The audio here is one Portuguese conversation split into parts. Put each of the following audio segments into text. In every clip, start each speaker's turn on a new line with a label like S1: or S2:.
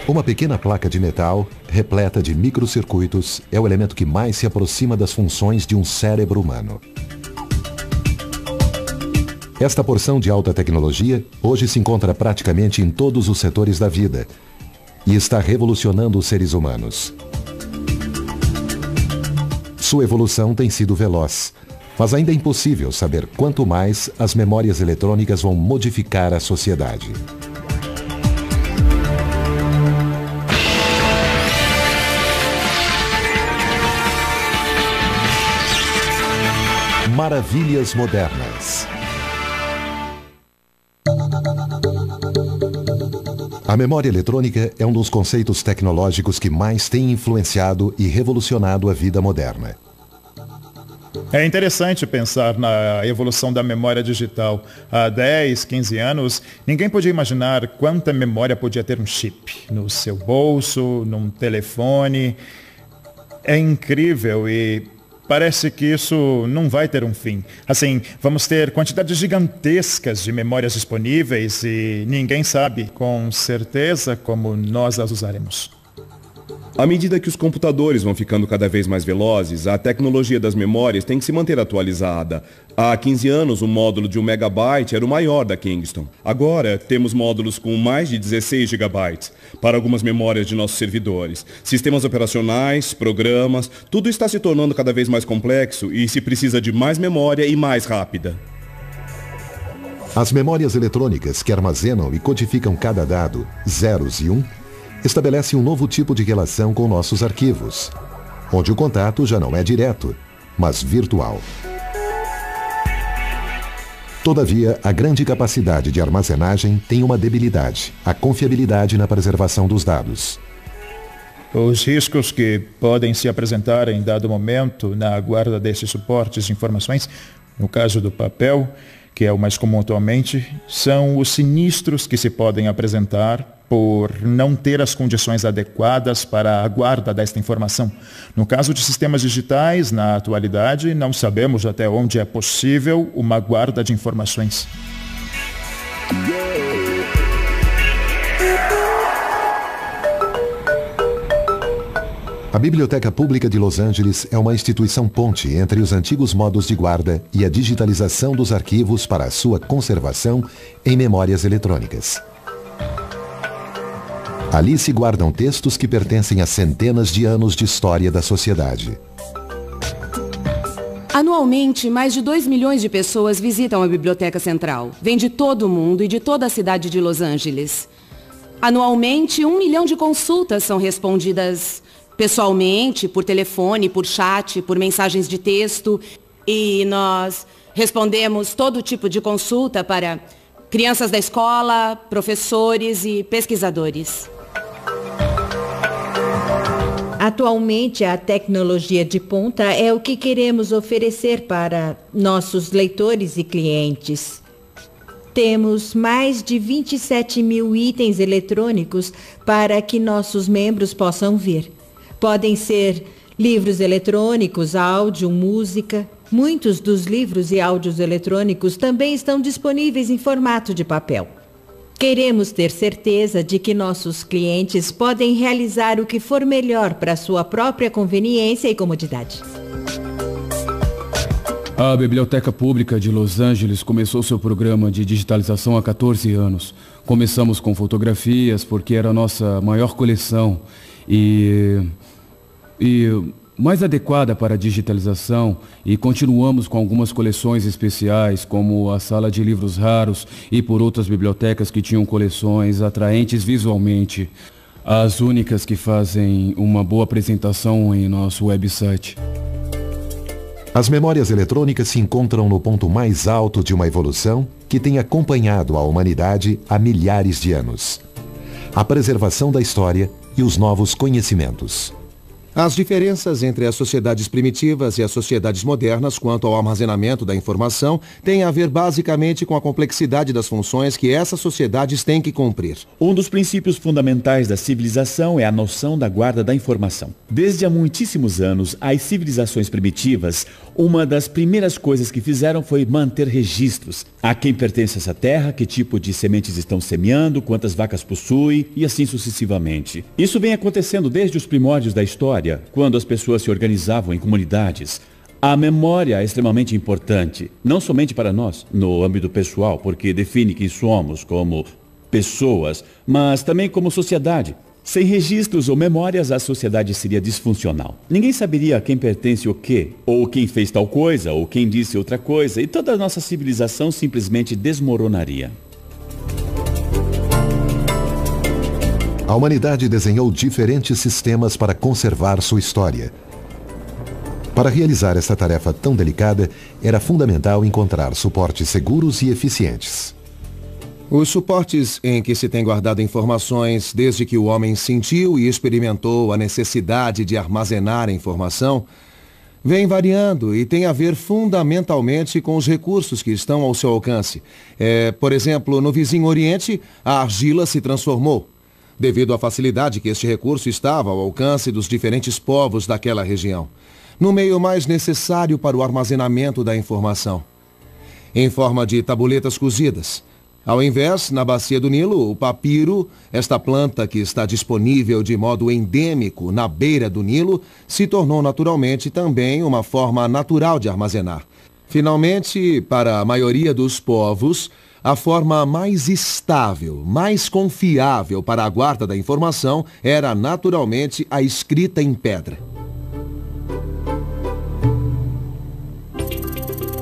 S1: Uma pequena placa de metal, repleta de microcircuitos, é o elemento que mais se aproxima das funções de um cérebro humano. Esta porção de alta tecnologia hoje se encontra praticamente em todos os setores da vida e está revolucionando os seres humanos. Sua evolução tem sido veloz, mas ainda é impossível saber quanto mais as memórias eletrônicas vão modificar a sociedade. Maravilhas modernas. A memória eletrônica é um dos conceitos tecnológicos que mais tem influenciado e revolucionado a vida moderna.
S2: É interessante pensar na evolução da memória digital. Há 10, 15 anos, ninguém podia imaginar quanta memória podia ter um chip no seu bolso, num telefone. É incrível e parece que isso não vai ter um fim. Assim, vamos ter quantidades gigantescas de memórias disponíveis e ninguém sabe com certeza como nós as usaremos.
S3: À medida que os computadores vão ficando cada vez mais velozes, a tecnologia das memórias tem que se manter atualizada. Há 15 anos, o módulo de 1 megabyte era o maior da Kingston. Agora, temos módulos com mais de 16 gigabytes para algumas memórias de nossos servidores. Sistemas operacionais, programas, tudo está se tornando cada vez mais complexo e se precisa de mais memória e mais rápida.
S1: As memórias eletrônicas que armazenam e codificam cada dado, zeros e 1, estabelece um novo tipo de relação com nossos arquivos, onde o contato já não é direto, mas virtual. Todavia, a grande capacidade de armazenagem tem uma debilidade, a confiabilidade na preservação dos dados.
S2: Os riscos que podem se apresentar em dado momento na guarda desses suportes de informações, no caso do papel, que é o mais comum atualmente, são os sinistros que se podem apresentar por não ter as condições adequadas para a guarda desta informação. No caso de sistemas digitais, na atualidade, não sabemos até onde é possível uma guarda de informações.
S1: A Biblioteca Pública de Los Angeles é uma instituição ponte entre os antigos modos de guarda e a digitalização dos arquivos para a sua conservação em memórias eletrônicas. Ali se guardam textos que pertencem a centenas de anos de história da sociedade.
S4: Anualmente, mais de 2 milhões de pessoas visitam a Biblioteca Central. Vêm de todo o mundo e de toda a cidade de Los Angeles. Anualmente, 1 milhão de consultas são respondidas pessoalmente, por telefone, por chat, por mensagens de texto. E nós respondemos todo tipo de consulta para crianças da escola, professores e pesquisadores.
S5: Atualmente, a tecnologia de ponta é o que queremos oferecer para nossos leitores e clientes. Temos mais de 27 mil itens eletrônicos para que nossos membros possam ver. Podem ser livros eletrônicos, áudio, música. Muitos dos livros e áudios eletrônicos também estão disponíveis em formato de papel. Queremos ter certeza de que nossos clientes podem realizar o que for melhor para sua própria conveniência e comodidade.
S6: A Biblioteca Pública de Los Angeles começou seu programa de digitalização há 14 anos. Começamos com fotografias porque era a nossa maior coleção e mais adequada para a digitalização, e continuamos com algumas coleções especiais, como a sala de livros raros e por outras bibliotecas que tinham coleções atraentes visualmente, as únicas que fazem uma boa apresentação em nosso website.
S1: As memórias eletrônicas se encontram no ponto mais alto de uma evolução que tem acompanhado a humanidade há milhares de anos. A preservação da história e os novos conhecimentos.
S7: As diferenças entre as sociedades primitivas e as sociedades modernas quanto ao armazenamento da informação têm a ver basicamente com a complexidade das funções que essas sociedades têm que cumprir.
S8: Um dos princípios fundamentais da civilização é a noção da guarda da informação. Desde há muitíssimos anos, as civilizações primitivas uma das primeiras coisas que fizeram foi manter registros. A quem pertence essa terra, que tipo de sementes estão semeando, quantas vacas possui e assim sucessivamente. Isso vem acontecendo desde os primórdios da história, quando as pessoas se organizavam em comunidades. A memória é extremamente importante, não somente para nós, no âmbito pessoal, porque define quem somos como pessoas, mas também como sociedade. Sem registros ou memórias, a sociedade seria disfuncional. Ninguém saberia a quem pertence o quê, ou quem fez tal coisa, ou quem disse outra coisa, e toda a nossa civilização simplesmente desmoronaria.
S1: A humanidade desenhou diferentes sistemas para conservar sua história. Para realizar essa tarefa tão delicada, era fundamental encontrar suportes seguros e eficientes.
S7: Os suportes em que se tem guardado informações desde que o homem sentiu e experimentou a necessidade de armazenar a informação vêm variando e tem a ver fundamentalmente com os recursos que estão ao seu alcance. Por exemplo, no vizinho Oriente, a argila se transformou, devido à facilidade que este recurso estava ao alcance dos diferentes povos daquela região, no meio mais necessário para o armazenamento da informação, em forma de tabuletas cozidas. Ao invés, na bacia do Nilo, o papiro, esta planta que está disponível de modo endêmico na beira do Nilo, se tornou naturalmente também uma forma natural de armazenar. Finalmente, para a maioria dos povos, a forma mais estável, mais confiável para a guarda da informação era naturalmente a escrita em pedra.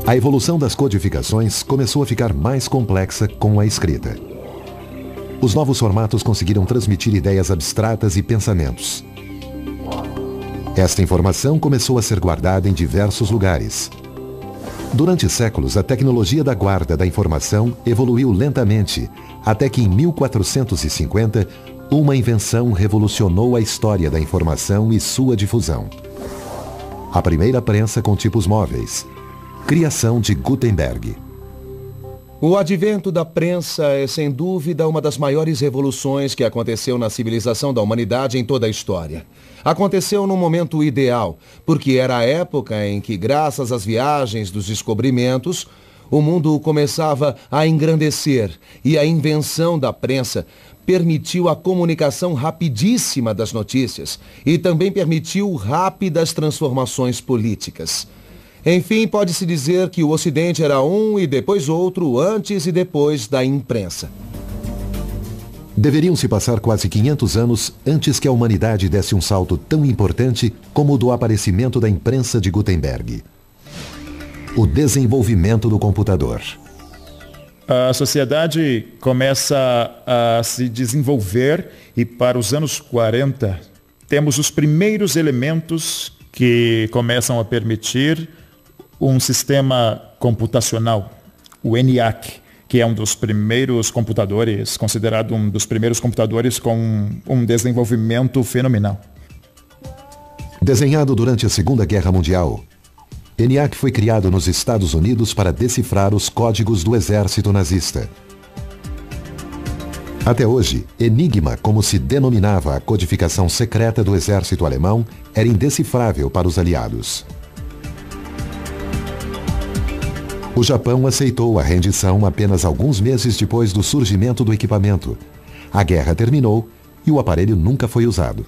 S1: A evolução das codificações começou a ficar mais complexa com a escrita. Os novos formatos conseguiram transmitir ideias abstratas e pensamentos. Esta informação começou a ser guardada em diversos lugares. Durante séculos, a tecnologia da guarda da informação evoluiu lentamente, até que em 1450, uma invenção revolucionou a história da informação e sua difusão. A primeira prensa com tipos móveis. Criação de Gutenberg.
S7: O advento da prensa é, sem dúvida, uma das maiores revoluções que aconteceu na civilização da humanidade em toda a história. Aconteceu num momento ideal, porque era a época em que, graças às viagens dos descobrimentos, o mundo começava a engrandecer e a invenção da prensa permitiu a comunicação rapidíssima das notícias e também permitiu rápidas transformações políticas. Enfim, pode-se dizer que o Ocidente era um e depois outro, antes e depois da imprensa.
S1: Deveriam se passar quase 500 anos antes que a humanidade desse um salto tão importante como o do aparecimento da imprensa de Gutenberg. O desenvolvimento do computador.
S2: A sociedade começa a se desenvolver e para os anos 40 temos os primeiros elementos que começam a permitir um sistema computacional, o ENIAC, que é um dos primeiros computadores, considerado um dos primeiros computadores com um desenvolvimento fenomenal.
S1: Desenhado durante a Segunda Guerra Mundial, ENIAC foi criado nos Estados Unidos para decifrar os códigos do exército nazista. Até hoje, Enigma, como se denominava a codificação secreta do exército alemão, era indecifrável para os aliados. O Japão aceitou a rendição apenas alguns meses depois do surgimento do equipamento. A guerra terminou e o aparelho nunca foi usado.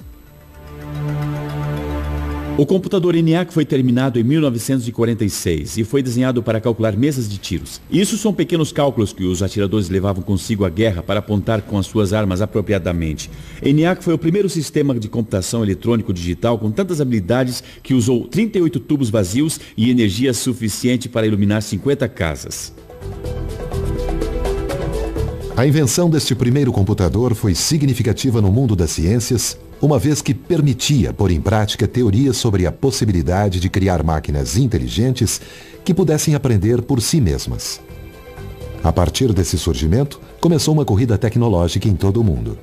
S8: O computador ENIAC foi terminado em 1946 e foi desenhado para calcular mesas de tiros. Isso são pequenos cálculos que os atiradores levavam consigo à guerra para apontar com as suas armas apropriadamente. ENIAC foi o primeiro sistema de computação eletrônico digital com tantas habilidades que usou 38 tubos vazios e energia suficiente para iluminar 50 casas.
S1: A invenção deste primeiro computador foi significativa no mundo das ciências, uma vez que permitia pôr em prática teorias sobre a possibilidade de criar máquinas inteligentes que pudessem aprender por si mesmas. A partir desse surgimento, começou uma corrida tecnológica em todo o mundo.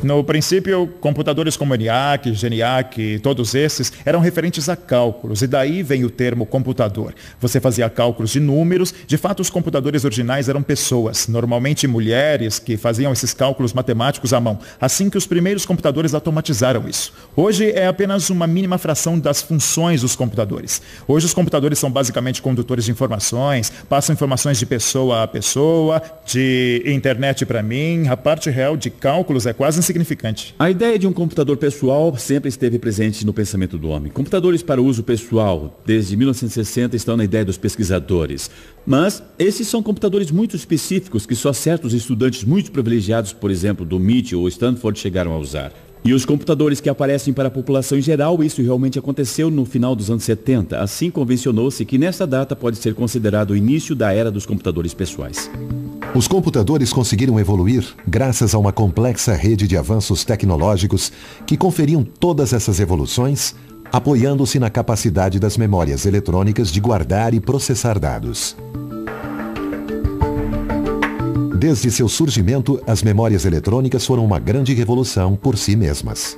S2: No princípio, computadores como ENIAC, GENIAC, todos esses eram referentes a cálculos, e daí vem o termo computador. Você fazia cálculos de números, de fato os computadores originais eram pessoas, normalmente mulheres, que faziam esses cálculos matemáticos à mão, assim que os primeiros computadores automatizaram isso. Hoje é apenas uma mínima fração das funções dos computadores. Hoje os computadores são basicamente condutores de informações, passam informações de pessoa a pessoa, de internet para mim, a parte real de cálculos é quase insignificante.
S8: A ideia de um computador pessoal sempre esteve presente no pensamento do homem. Computadores para uso pessoal, desde 1960, estão na ideia dos pesquisadores. Mas esses são computadores muito específicos que só certos estudantes muito privilegiados, por exemplo, do MIT ou Stanford, chegaram a usar. E os computadores que aparecem para a população em geral, isso realmente aconteceu no final dos anos 70. Assim convencionou-se que nesta data pode ser considerado o início da era dos computadores pessoais.
S1: Os computadores conseguiram evoluir graças a uma complexa rede de avanços tecnológicos que conferiam todas essas evoluções, apoiando-se na capacidade das memórias eletrônicas de guardar e processar dados. Desde seu surgimento, as memórias eletrônicas foram uma grande revolução por si mesmas.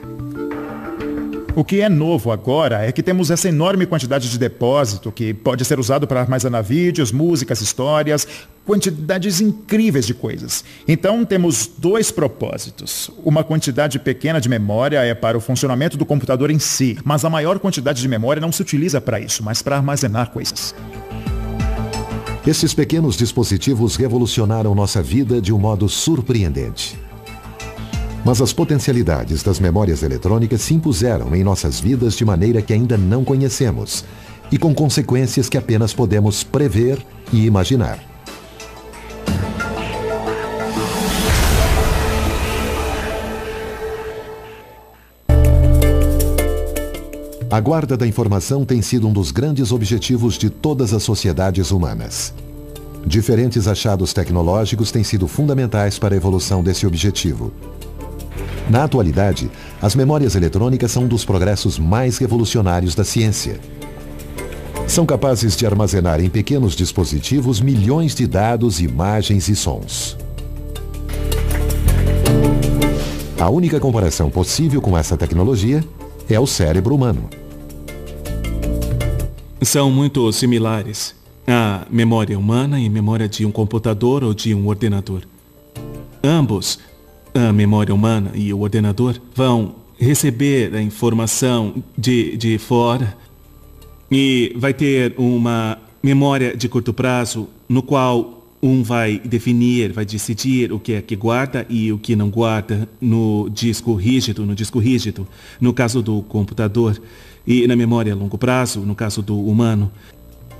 S2: O que é novo agora é que temos essa enorme quantidade de depósito que pode ser usado para armazenar vídeos, músicas, histórias, quantidades incríveis de coisas. Então temos dois propósitos. Uma quantidade pequena de memória é para o funcionamento do computador em si, mas a maior quantidade de memória não se utiliza para isso, mas para armazenar coisas.
S1: Esses pequenos dispositivos revolucionaram nossa vida de um modo surpreendente. Mas as potencialidades das memórias eletrônicas se impuseram em nossas vidas de maneira que ainda não conhecemos e com consequências que apenas podemos prever e imaginar. A guarda da informação tem sido um dos grandes objetivos de todas as sociedades humanas. Diferentes achados tecnológicos têm sido fundamentais para a evolução desse objetivo. Na atualidade, as memórias eletrônicas são um dos progressos mais revolucionários da ciência. São capazes de armazenar em pequenos dispositivos milhões de dados, imagens e sons. A única comparação possível com essa tecnologia é o cérebro humano.
S9: São muito similares. A memória humana e a memória de um computador ou de um ordenador. Ambos, a memória humana e o ordenador, vão receber a informação de fora e vai ter uma memória de curto prazo no qual um vai definir, vai decidir o que é que guarda e o que não guarda no disco rígido, no caso do computador, e na memória a longo prazo, no caso do humano.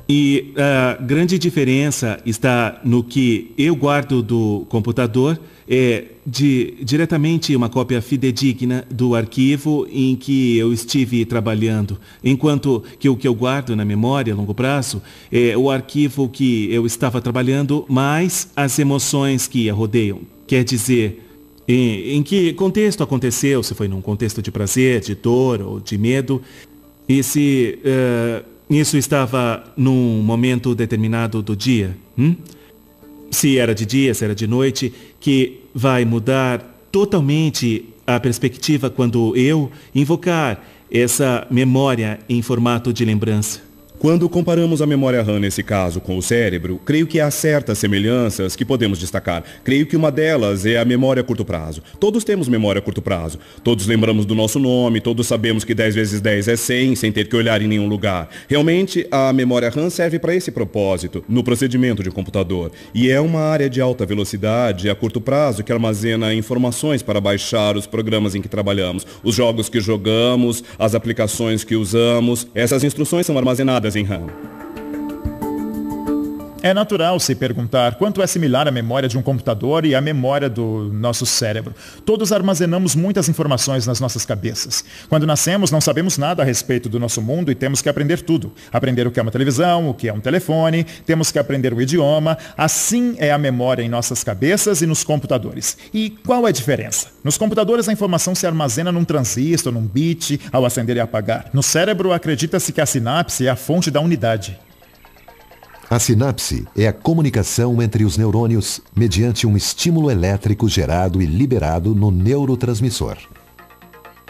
S9: E a grande diferença está no que eu guardo do computador é diretamente uma cópia fidedigna do arquivo em que eu estive trabalhando, enquanto que o que eu guardo na memória a longo prazo é o arquivo que eu estava trabalhando, mais as emoções que a rodeiam. Quer dizer, em que contexto aconteceu, se foi num contexto de prazer, de dor ou de medo, e se isso estava num momento determinado do dia. Se era de dia, se era de noite, que vai mudar totalmente a perspectiva quando eu invocar essa memória em formato de lembrança.
S3: Quando comparamos a memória RAM nesse caso com o cérebro, creio que há certas semelhanças que podemos destacar. Creio que uma delas é a memória a curto prazo. Todos temos memória a curto prazo. Todos lembramos do nosso nome, todos sabemos que 10 vezes 10 é 100, sem ter que olhar em nenhum lugar. Realmente, a memória RAM serve para esse propósito, no procedimento de um computador. E é uma área de alta velocidade a curto prazo que armazena informações para baixar os programas em que trabalhamos, os jogos que jogamos, as aplicações que usamos. Essas instruções são armazenadas em RAM.
S2: É natural se perguntar quanto é similar a memória de um computador e a memória do nosso cérebro. Todos armazenamos muitas informações nas nossas cabeças. Quando nascemos, não sabemos nada a respeito do nosso mundo e temos que aprender tudo. Aprender o que é uma televisão, o que é um telefone, temos que aprender um idioma. Assim é a memória em nossas cabeças e nos computadores. E qual é a diferença? Nos computadores, a informação se armazena num transistor, num bit, ao acender e apagar. No cérebro, acredita-se que a sinapse é a fonte da unidade.
S1: A sinapse é a comunicação entre os neurônios mediante um estímulo elétrico gerado e liberado no neurotransmissor.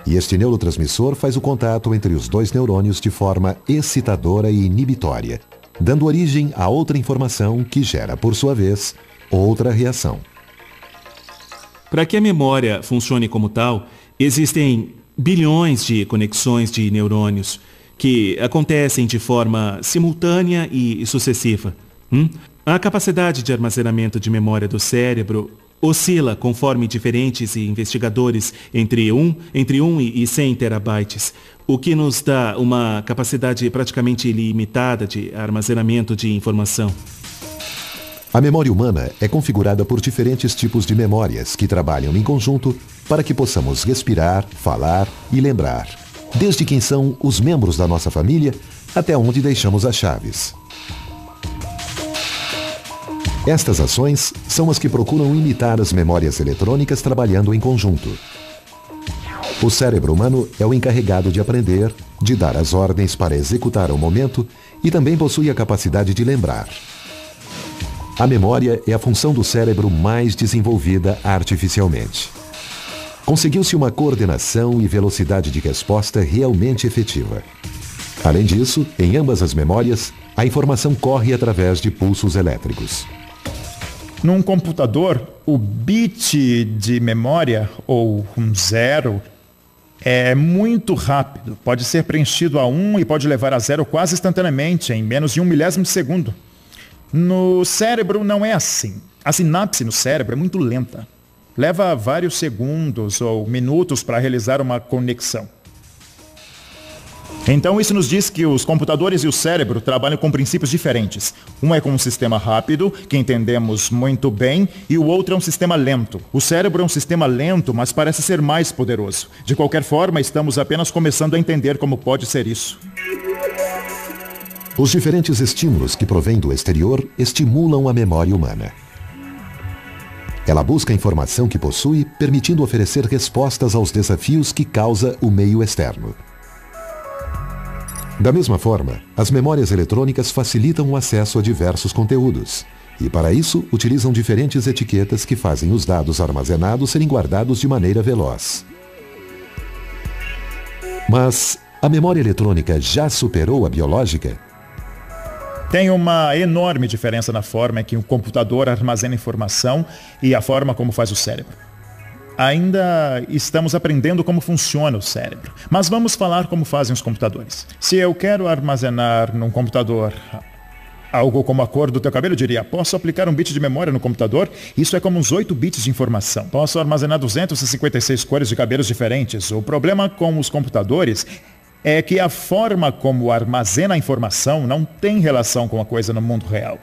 S1: E este neurotransmissor faz o contato entre os dois neurônios de forma excitadora e inibitória, dando origem a outra informação que gera, por sua vez, outra reação.
S9: Para que a memória funcione como tal, existem bilhões de conexões de neurônios que acontecem de forma simultânea e sucessiva. A capacidade de armazenamento de memória do cérebro oscila conforme diferentes investigadores entre 1 e 100 terabytes, o que nos dá uma capacidade praticamente ilimitada de armazenamento de informação.
S1: A memória humana é configurada por diferentes tipos de memórias que trabalham em conjunto para que possamos respirar, falar e lembrar, desde quem são os membros da nossa família até onde deixamos as chaves. Estas ações são as que procuram imitar as memórias eletrônicas trabalhando em conjunto. O cérebro humano é o encarregado de aprender, de dar as ordens para executar o momento e também possui a capacidade de lembrar. A memória é a função do cérebro mais desenvolvida artificialmente. Conseguiu-se uma coordenação e velocidade de resposta realmente efetiva. Além disso, em ambas as memórias, a informação corre através de pulsos elétricos.
S2: Num computador, o bit de memória, ou um 0, é muito rápido. Pode ser preenchido a 1 e pode levar a 0 quase instantaneamente, em menos de 1 milésimo de segundo. No cérebro não é assim. A sinapse no cérebro é muito lenta. Leva vários segundos ou minutos para realizar uma conexão. Então isso nos diz que os computadores e o cérebro trabalham com princípios diferentes. Um é com um sistema rápido, que entendemos muito bem, e o outro é um sistema lento. O cérebro é um sistema lento, mas parece ser mais poderoso. De qualquer forma, estamos apenas começando a entender como pode ser isso.
S1: Os diferentes estímulos que provêm do exterior estimulam a memória humana. Ela busca a informação que possui, permitindo oferecer respostas aos desafios que causa o meio externo. Da mesma forma, as memórias eletrônicas facilitam o acesso a diversos conteúdos, e para isso utilizam diferentes etiquetas que fazem os dados armazenados serem guardados de maneira veloz. Mas a memória eletrônica já superou a biológica?
S2: Tem uma enorme diferença na forma em que o computador armazena informação e a forma como faz o cérebro. Ainda estamos aprendendo como funciona o cérebro, mas vamos falar como fazem os computadores. Se eu quero armazenar num computador algo como a cor do teu cabelo, eu diria, posso aplicar um bit de memória no computador? Isso é como uns 8 bits de informação. Posso armazenar 256 cores de cabelos diferentes. O problema com os computadores é que a forma como armazena a informação não tem relação com a coisa no mundo real.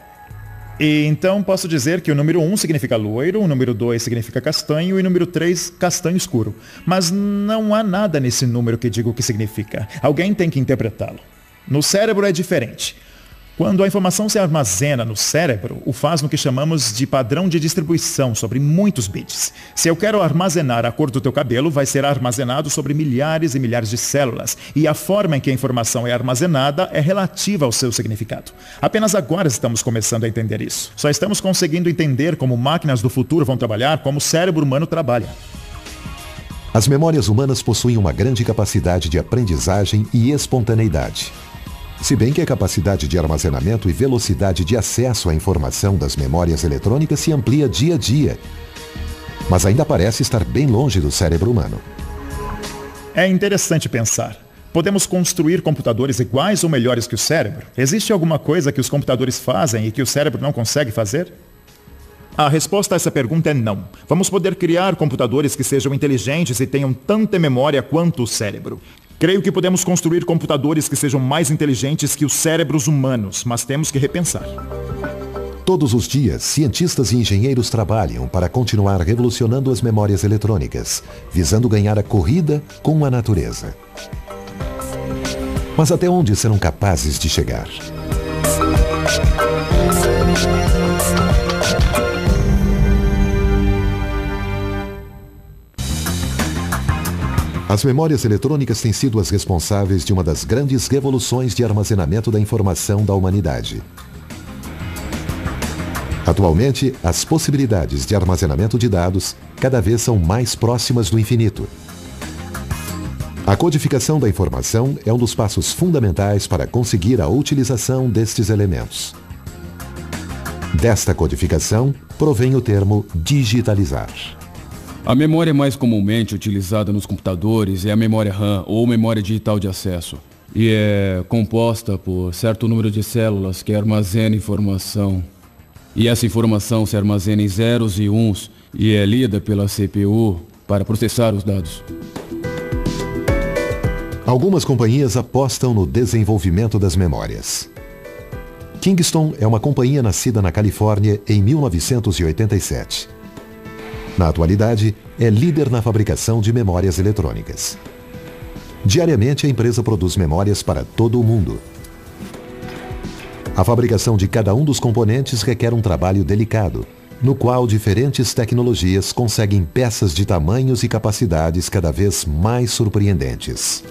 S2: E então posso dizer que o número 1 significa loiro, o número 2 significa castanho e o número 3 castanho escuro. Mas não há nada nesse número que diga o que significa. Alguém tem que interpretá-lo. No cérebro é diferente. Quando a informação se armazena no cérebro, o faz no que chamamos de padrão de distribuição sobre muitos bits. Se eu quero armazenar a cor do teu cabelo, vai ser armazenado sobre milhares e milhares de células. E a forma em que a informação é armazenada é relativa ao seu significado. Apenas agora estamos começando a entender isso. Só estamos conseguindo entender como máquinas do futuro vão trabalhar, como o cérebro humano trabalha.
S1: As memórias humanas possuem uma grande capacidade de aprendizagem e espontaneidade. Se bem que a capacidade de armazenamento e velocidade de acesso à informação das memórias eletrônicas se amplia dia a dia, mas ainda parece estar bem longe do cérebro humano.
S2: É interessante pensar. Podemos construir computadores iguais ou melhores que o cérebro? Existe alguma coisa que os computadores fazem e que o cérebro não consegue fazer? A resposta a essa pergunta é não. Vamos poder criar computadores que sejam inteligentes e tenham tanta memória quanto o cérebro. Creio que podemos construir computadores que sejam mais inteligentes que os cérebros humanos, mas temos que repensar.
S1: Todos os dias, cientistas e engenheiros trabalham para continuar revolucionando as memórias eletrônicas, visando ganhar a corrida com a natureza. Mas até onde serão capazes de chegar? As memórias eletrônicas têm sido as responsáveis de uma das grandes revoluções de armazenamento da informação da humanidade. Atualmente, as possibilidades de armazenamento de dados cada vez são mais próximas do infinito. A codificação da informação é um dos passos fundamentais para conseguir a utilização destes elementos. Desta codificação provém o termo digitalizar.
S6: A memória mais comumente utilizada nos computadores é a memória RAM, ou memória digital de acesso, e é composta por certo número de células que armazenam informação. E essa informação se armazena em zeros e uns e é lida pela CPU para processar os dados.
S1: Algumas companhias apostam no desenvolvimento das memórias. Kingston é uma companhia nascida na Califórnia em 1987. Na atualidade, é líder na fabricação de memórias eletrônicas. Diariamente, a empresa produz memórias para todo o mundo. A fabricação de cada um dos componentes requer um trabalho delicado, no qual diferentes tecnologias conseguem peças de tamanhos e capacidades cada vez mais surpreendentes.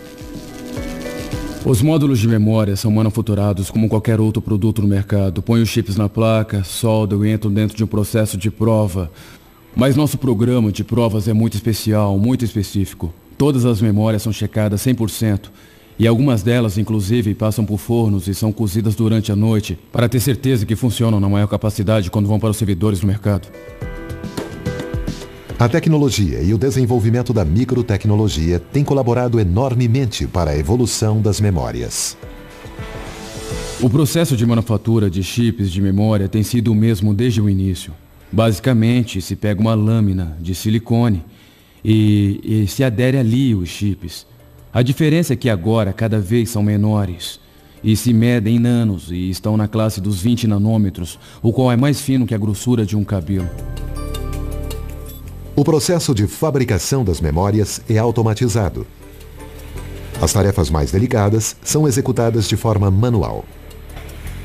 S6: Os módulos de memória são manufaturados como qualquer outro produto no mercado. Põem os chips na placa, soldam e entram dentro de um processo de prova. Mas nosso programa de provas é muito especial, muito específico. Todas as memórias são checadas 100%. E algumas delas, inclusive, passam por fornos e são cozidas durante a noite para ter certeza que funcionam na maior capacidade quando vão para os servidores no mercado.
S1: A tecnologia e o desenvolvimento da microtecnologia têm colaborado enormemente para a evolução das memórias.
S6: O processo de manufatura de chips de memória tem sido o mesmo desde o início. Basicamente, se pega uma lâmina de silicone e se adere ali os chips. A diferença é que agora cada vez são menores e se medem em nanos e estão na classe dos 20 nanômetros, o qual é mais fino que a grossura de um cabelo.
S1: O processo de fabricação das memórias é automatizado. As tarefas mais delicadas são executadas de forma manual.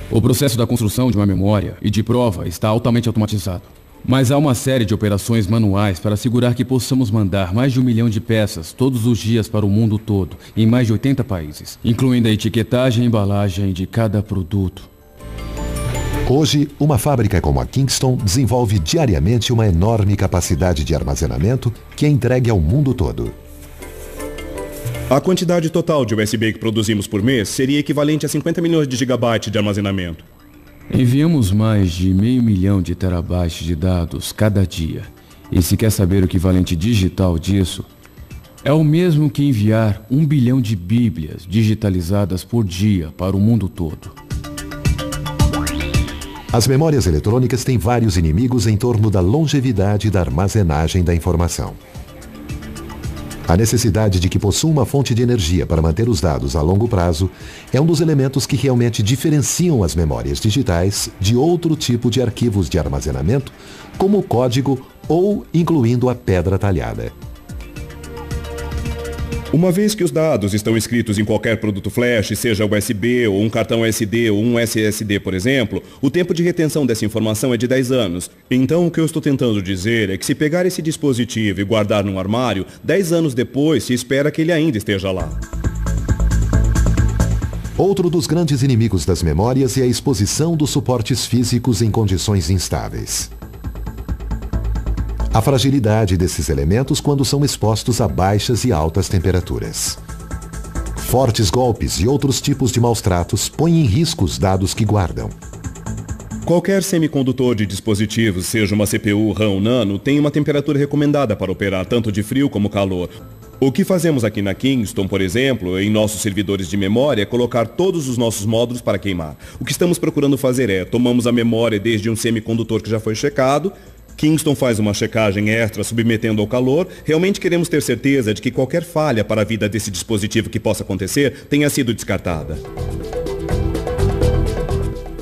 S6: O processo da construção de uma memória e de prova está altamente automatizado. Mas há uma série de operações manuais para assegurar que possamos mandar mais de 1 milhão de peças todos os dias para o mundo todo, em mais de 80 países, incluindo a etiquetagem e embalagem de cada produto.
S1: Hoje, uma fábrica como a Kingston desenvolve diariamente uma enorme capacidade de armazenamento que é entregue ao mundo todo.
S3: A quantidade total de USB que produzimos por mês seria equivalente a 50 milhões de gigabytes de armazenamento.
S6: Enviamos mais de 500 milhões de terabytes de dados cada dia. E se quer saber o equivalente digital disso, é o mesmo que enviar 1 bilhão de bíblias digitalizadas por dia para o mundo todo.
S1: As memórias eletrônicas têm vários inimigos em torno da longevidade da armazenagem da informação. A necessidade de que possua uma fonte de energia para manter os dados a longo prazo é um dos elementos que realmente diferenciam as memórias digitais de outro tipo de arquivos de armazenamento, como o código ou incluindo a pedra talhada.
S3: Uma vez que os dados estão escritos em qualquer produto flash, seja USB ou um cartão SD ou um SSD, por exemplo, o tempo de retenção dessa informação é de 10 anos. Então o que eu estou tentando dizer é que se pegar esse dispositivo e guardar num armário, 10 anos depois se espera que ele ainda esteja lá.
S1: Outro dos grandes inimigos das memórias é a exposição dos suportes físicos em condições instáveis. A fragilidade desses elementos quando são expostos a baixas e altas temperaturas. Fortes golpes e outros tipos de maus-tratos põem em risco os dados que guardam.
S3: Qualquer semicondutor de dispositivos, seja uma CPU, RAM ou nano, tem uma temperatura recomendada para operar tanto de frio como calor. O que fazemos aqui na Kingston, por exemplo, em nossos servidores de memória, é colocar todos os nossos módulos para queimar. O que estamos procurando fazer é, tomamos a memória desde um semicondutor que já foi checado, Kingston faz uma checagem extra submetendo ao calor. Realmente queremos ter certeza de que qualquer falha para a vida desse dispositivo que possa acontecer tenha sido descartada.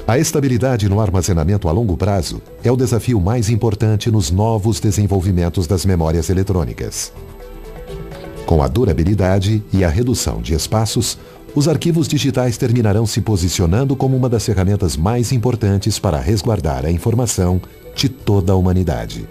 S1: A estabilidade no armazenamento a longo prazo é o desafio mais importante nos novos desenvolvimentos das memórias eletrônicas. Com a durabilidade e a redução de espaços, os arquivos digitais terminarão se posicionando como uma das ferramentas mais importantes para resguardar a informação de toda a humanidade.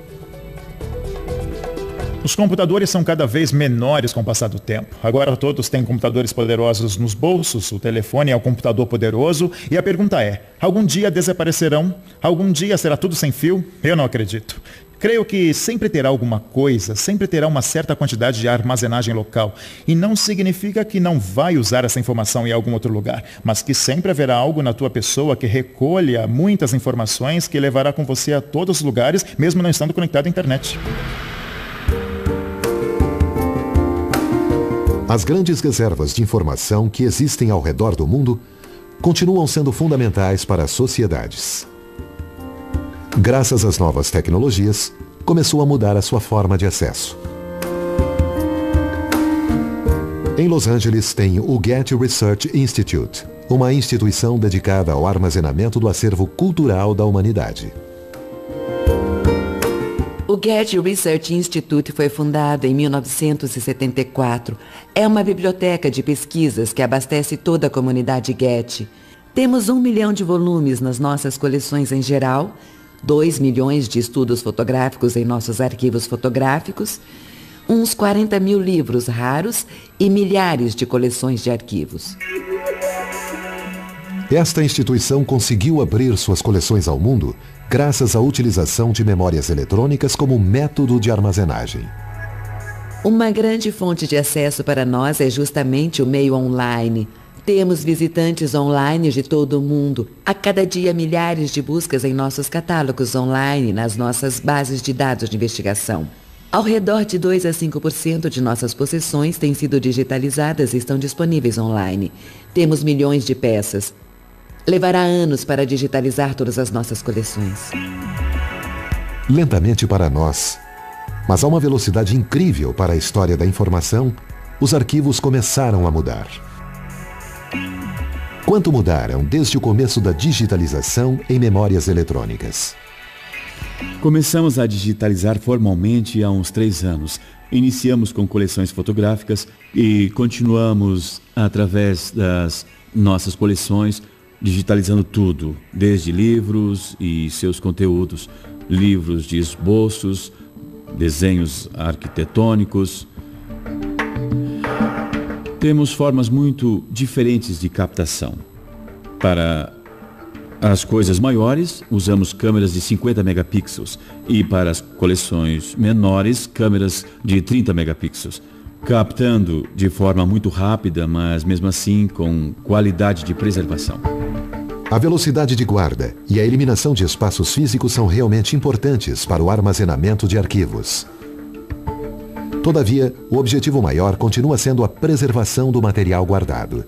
S2: Os computadores são cada vez menores com o passar do tempo. Agora todos têm computadores poderosos nos bolsos, o telefone é o computador poderoso e a pergunta é, algum dia desaparecerão? Algum dia será tudo sem fio? Eu não acredito. Creio que sempre terá alguma coisa, sempre terá uma certa quantidade de armazenagem local. E não significa que não vai usar essa informação em algum outro lugar, mas que sempre haverá algo na tua pessoa que recolha muitas informações que levará com você a todos os lugares, mesmo não estando conectado à internet.
S1: As grandes reservas de informação que existem ao redor do mundo continuam sendo fundamentais para as sociedades. Graças às novas tecnologias, começou a mudar a sua forma de acesso. Em Los Angeles tem o Getty Research Institute, uma instituição dedicada ao armazenamento do acervo cultural da humanidade.
S10: O Getty Research Institute foi fundado em 1974. É uma biblioteca de pesquisas que abastece toda a comunidade Getty. Temos 1 milhão de volumes nas nossas coleções em geral, 2 milhões de estudos fotográficos em nossos arquivos fotográficos, uns 40 mil livros raros e milhares de coleções de arquivos.
S1: Esta instituição conseguiu abrir suas coleções ao mundo graças à utilização de memórias eletrônicas como método de armazenagem.
S10: Uma grande fonte de acesso para nós é justamente o meio online. Temos visitantes online de todo o mundo. A cada dia, milhares de buscas em nossos catálogos online, nas nossas bases de dados de investigação. Ao redor de 2 a 5% de nossas possessões têm sido digitalizadas e estão disponíveis online. Temos milhões de peças. Levará anos para digitalizar todas as nossas coleções.
S1: Lentamente para nós, mas a uma velocidade incrível para a história da informação, os arquivos começaram a mudar. Quanto mudaram desde o começo da digitalização em memórias eletrônicas?
S8: Começamos a digitalizar formalmente há uns 3 anos. Iniciamos com coleções fotográficas e continuamos através das nossas coleções digitalizando tudo, desde livros e seus conteúdos, livros de esboços, desenhos arquitetônicos. Temos formas muito diferentes de captação. Para as coisas maiores, usamos câmeras de 50 megapixels e para as coleções menores, câmeras de 30 megapixels, captando de forma muito rápida, mas mesmo assim com qualidade de preservação.
S1: A velocidade de guarda e a eliminação de espaços físicos são realmente importantes para o armazenamento de arquivos. Todavia, o objetivo maior continua sendo a preservação do material guardado.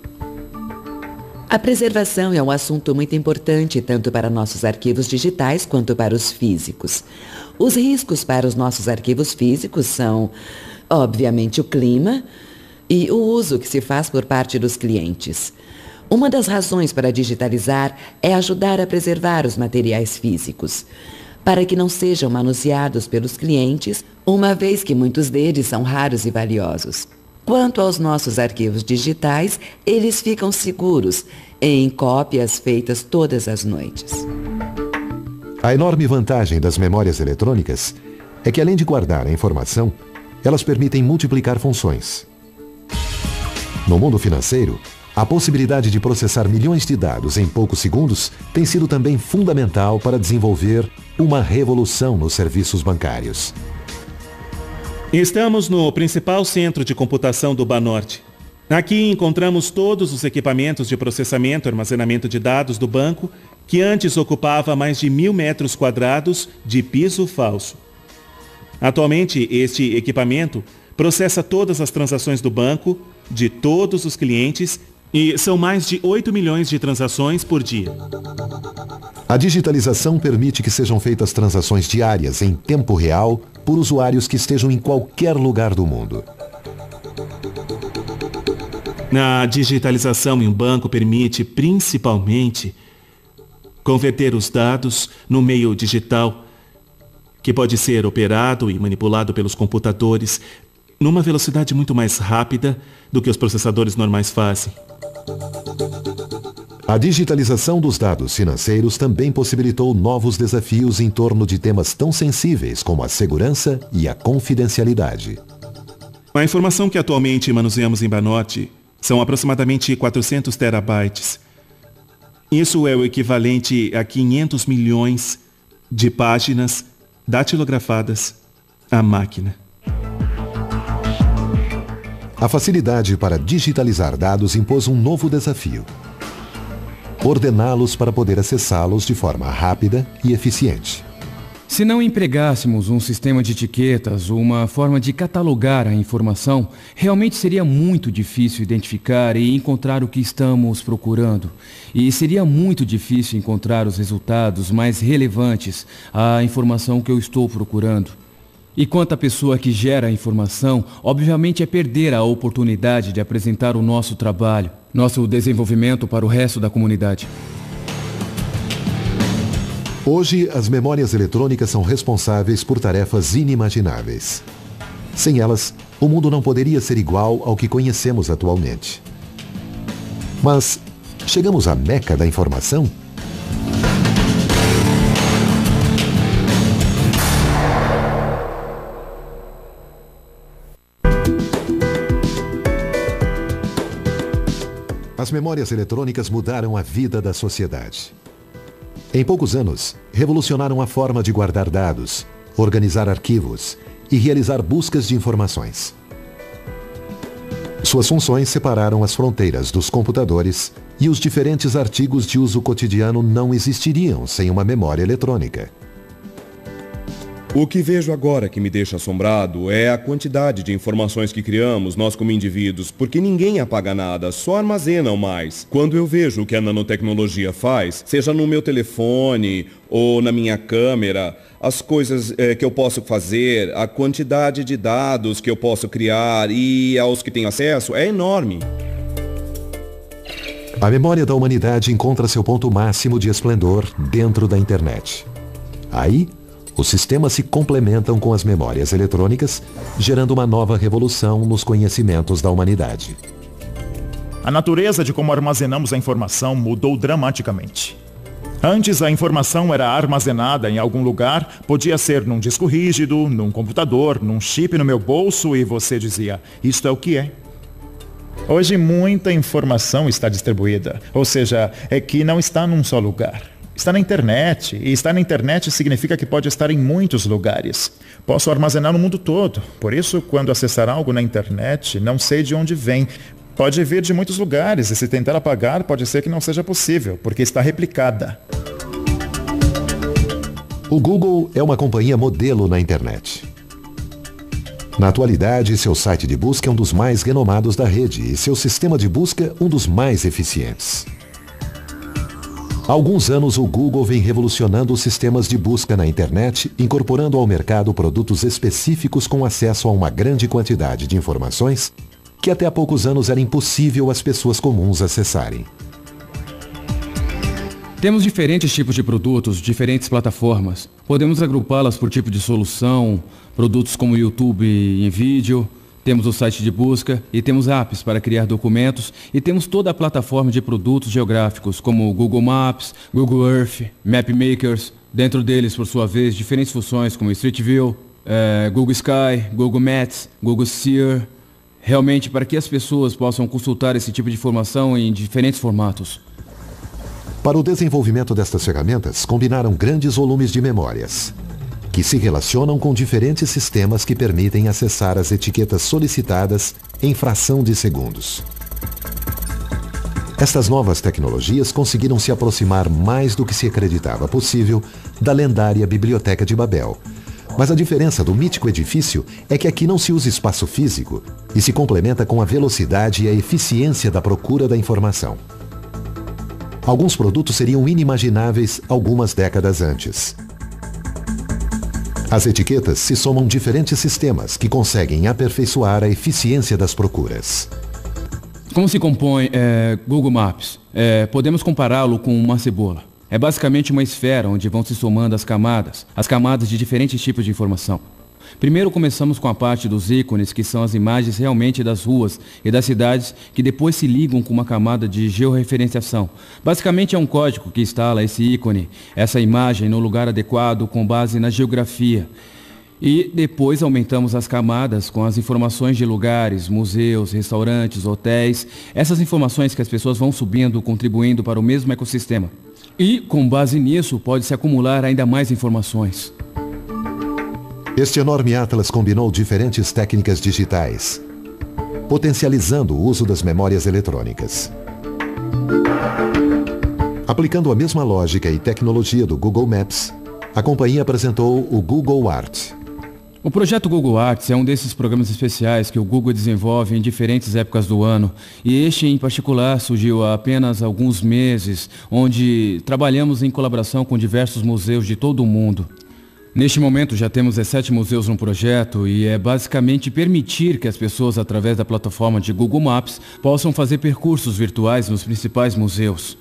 S10: A preservação é um assunto muito importante tanto para nossos arquivos digitais quanto para os físicos. Os riscos para os nossos arquivos físicos são, obviamente, o clima e o uso que se faz por parte dos clientes. Uma das razões para digitalizar é ajudar a preservar os materiais físicos, para que não sejam manuseados pelos clientes, uma vez que muitos deles são raros e valiosos. Quanto aos nossos arquivos digitais, eles ficam seguros em cópias feitas todas as noites.
S1: A enorme vantagem das memórias eletrônicas é que, além de guardar a informação, elas permitem multiplicar funções. No mundo financeiro, a possibilidade de processar milhões de dados em poucos segundos tem sido também fundamental para desenvolver uma revolução nos serviços bancários.
S9: Estamos no principal centro de computação do Banorte. Aqui encontramos todos os equipamentos de processamento e armazenamento de dados do banco, que antes ocupava mais de 1.000 metros quadrados de piso falso. Atualmente, este equipamento processa todas as transações do banco, de todos os clientes, e são mais de 8 milhões de transações por dia.
S1: A digitalização permite que sejam feitas transações diárias em tempo real por usuários que estejam em qualquer lugar do mundo.
S9: A digitalização em um banco permite, principalmente, converter os dados no meio digital, que pode ser operado e manipulado pelos computadores numa velocidade muito mais rápida do que os processadores normais fazem.
S1: A digitalização dos dados financeiros também possibilitou novos desafios em torno de temas tão sensíveis como a segurança e a confidencialidade.
S9: A informação que atualmente manuseamos em Banorte são aproximadamente 400 terabytes. Isso é o equivalente a 500 milhões de páginas datilografadas à máquina.
S1: A facilidade para digitalizar dados impôs um novo desafio: ordená-los para poder acessá-los de forma rápida e eficiente.
S6: Se não empregássemos um sistema de etiquetas ou uma forma de catalogar a informação, realmente seria muito difícil identificar e encontrar o que estamos procurando. E seria muito difícil encontrar os resultados mais relevantes à informação que eu estou procurando. E quanto à pessoa que gera a informação, obviamente é perder a oportunidade de apresentar o nosso trabalho, nosso desenvolvimento para o resto da comunidade.
S1: Hoje, as memórias eletrônicas são responsáveis por tarefas inimagináveis. Sem elas, o mundo não poderia ser igual ao que conhecemos atualmente. Mas, chegamos à meca da informação? As memórias eletrônicas mudaram a vida da sociedade. Em poucos anos, revolucionaram a forma de guardar dados, organizar arquivos e realizar buscas de informações. Suas funções separaram as fronteiras dos computadores e os diferentes artigos de uso cotidiano não existiriam sem uma memória eletrônica.
S3: O que vejo agora que me deixa assombrado é a quantidade de informações que criamos, nós como indivíduos, porque ninguém apaga nada, só armazenam mais. Quando eu vejo o que a nanotecnologia faz, seja no meu telefone ou na minha câmera, as coisas que eu posso fazer, a quantidade de dados que eu posso criar e aos que tenho acesso é enorme.
S1: A memória da humanidade encontra seu ponto máximo de esplendor dentro da internet. Aí, os sistemas se complementam com as memórias eletrônicas, gerando uma nova revolução nos conhecimentos da humanidade.
S2: A natureza de como armazenamos a informação mudou dramaticamente. Antes, a informação era armazenada em algum lugar, podia ser num disco rígido, num computador, num chip no meu bolso e você dizia, isto é o que é. Hoje, muita informação está distribuída, ou seja, é que não está num só lugar. Está na internet, e estar na internet significa que pode estar em muitos lugares. Posso armazenar no mundo todo. Por isso, quando acessar algo na internet, não sei de onde vem. Pode vir de muitos lugares, e se tentar apagar, pode ser que não seja possível, porque está replicada.
S1: O Google é uma companhia modelo na internet. Na atualidade, seu site de busca é um dos mais renomados da rede e seu sistema de busca um dos mais eficientes. Há alguns anos, o Google vem revolucionando os sistemas de busca na internet, incorporando ao mercado produtos específicos com acesso a uma grande quantidade de informações que até há poucos anos era impossível às pessoas comuns acessarem.
S6: Temos diferentes tipos de produtos, diferentes plataformas. Podemos agrupá-las por tipo de solução, produtos como YouTube em vídeo. Temos o site de busca e temos apps para criar documentos e temos toda a plataforma de produtos geográficos como Google Maps, Google Earth, Mapmakers, dentro deles, por sua vez, diferentes funções como Street View, Google Sky, Google Maps, Google Seer, realmente para que as pessoas possam consultar esse tipo de informação em diferentes formatos.
S1: Para o desenvolvimento destas ferramentas, combinaram grandes volumes de memórias, que se relacionam com diferentes sistemas que permitem acessar as etiquetas solicitadas em fração de segundos. Estas novas tecnologias conseguiram se aproximar mais do que se acreditava possível da lendária Biblioteca de Babel. Mas a diferença do mítico edifício é que aqui não se usa espaço físico e se complementa com a velocidade e a eficiência da procura da informação. Alguns produtos seriam inimagináveis algumas décadas antes. As etiquetas se somam diferentes sistemas que conseguem aperfeiçoar a eficiência das procuras.
S6: Como se compõe Google Maps? Podemos compará-lo com uma cebola. É basicamente uma esfera onde vão se somando as camadas de diferentes tipos de informação. Primeiro começamos com a parte dos ícones, que são as imagens realmente das ruas e das cidades, que depois se ligam com uma camada de georreferenciação. Basicamente é um código que instala esse ícone, essa imagem no lugar adequado com base na geografia. E depois aumentamos as camadas com as informações de lugares, museus, restaurantes, hotéis, essas informações que as pessoas vão subindo, contribuindo para o mesmo ecossistema. E, com base nisso, pode-se acumular ainda mais informações.
S1: Este enorme atlas combinou diferentes técnicas digitais, potencializando o uso das memórias eletrônicas. Aplicando a mesma lógica e tecnologia do Google Maps, a companhia apresentou o Google Art.
S6: O projeto Google Arts é um desses programas especiais que o Google desenvolve em diferentes épocas do ano, e este em particular surgiu há apenas alguns meses, onde trabalhamos em colaboração com diversos museus de todo o mundo. Neste momento já temos 17 museus no projeto e é basicamente permitir que as pessoas, através da plataforma de Google Maps, possam fazer percursos virtuais nos principais museus.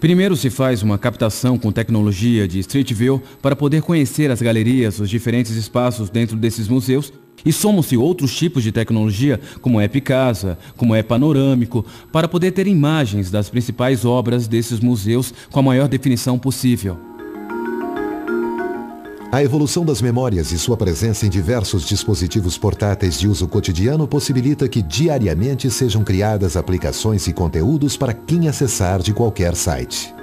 S6: Primeiro se faz uma captação com tecnologia de Street View para poder conhecer as galerias, os diferentes espaços dentro desses museus, e somam-se outros tipos de tecnologia, como é Picasa, como é panorâmico, para poder ter imagens das principais obras desses museus com a maior definição possível.
S1: A evolução das memórias e sua presença em diversos dispositivos portáteis de uso cotidiano possibilita que diariamente sejam criadas aplicações e conteúdos para quem acessar de qualquer site.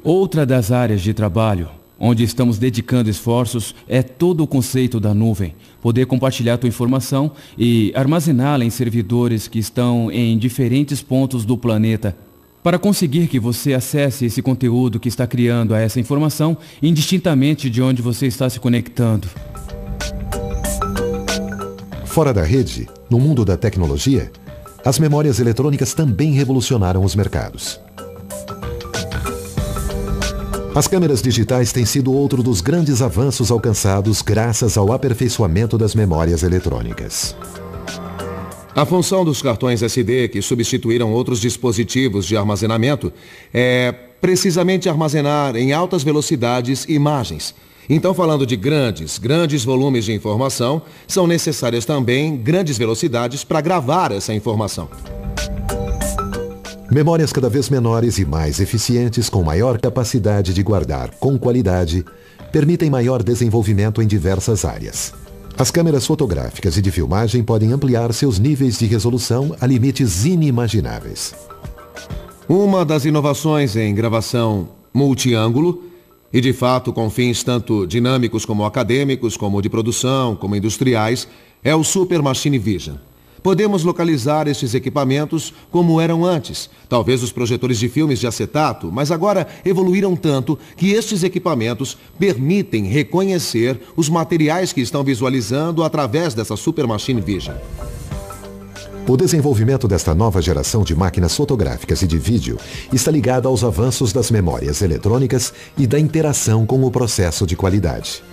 S6: Outra das áreas de trabalho, onde estamos dedicando esforços, é todo o conceito da nuvem. Poder compartilhar tua informação e armazená-la em servidores que estão em diferentes pontos do planeta, para conseguir que você acesse esse conteúdo que está criando a essa informação, indistintamente de onde você está se conectando.
S1: Fora da rede, no mundo da tecnologia, as memórias eletrônicas também revolucionaram os mercados. As câmeras digitais têm sido outro dos grandes avanços alcançados graças ao aperfeiçoamento das memórias eletrônicas.
S7: A função dos cartões SD, que substituíram outros dispositivos de armazenamento, é precisamente armazenar em altas velocidades imagens. Então, falando de grandes volumes de informação, são necessárias também grandes velocidades para gravar essa informação.
S1: Memórias cada vez menores e mais eficientes, com maior capacidade de guardar com qualidade, permitem maior desenvolvimento em diversas áreas. As câmeras fotográficas e de filmagem podem ampliar seus níveis de resolução a limites inimagináveis.
S7: Uma das inovações em gravação multiângulo, e de fato com fins tanto dinâmicos como acadêmicos, como de produção, como industriais, é o Super Machine Vision. Podemos localizar estes equipamentos como eram antes, talvez os projetores de filmes de acetato, mas agora evoluíram tanto que estes equipamentos permitem reconhecer os materiais que estão visualizando através dessa Super Machine Vision.
S1: O desenvolvimento desta nova geração de máquinas fotográficas e de vídeo está ligado aos avanços das memórias eletrônicas e da interação com o processo de qualidade.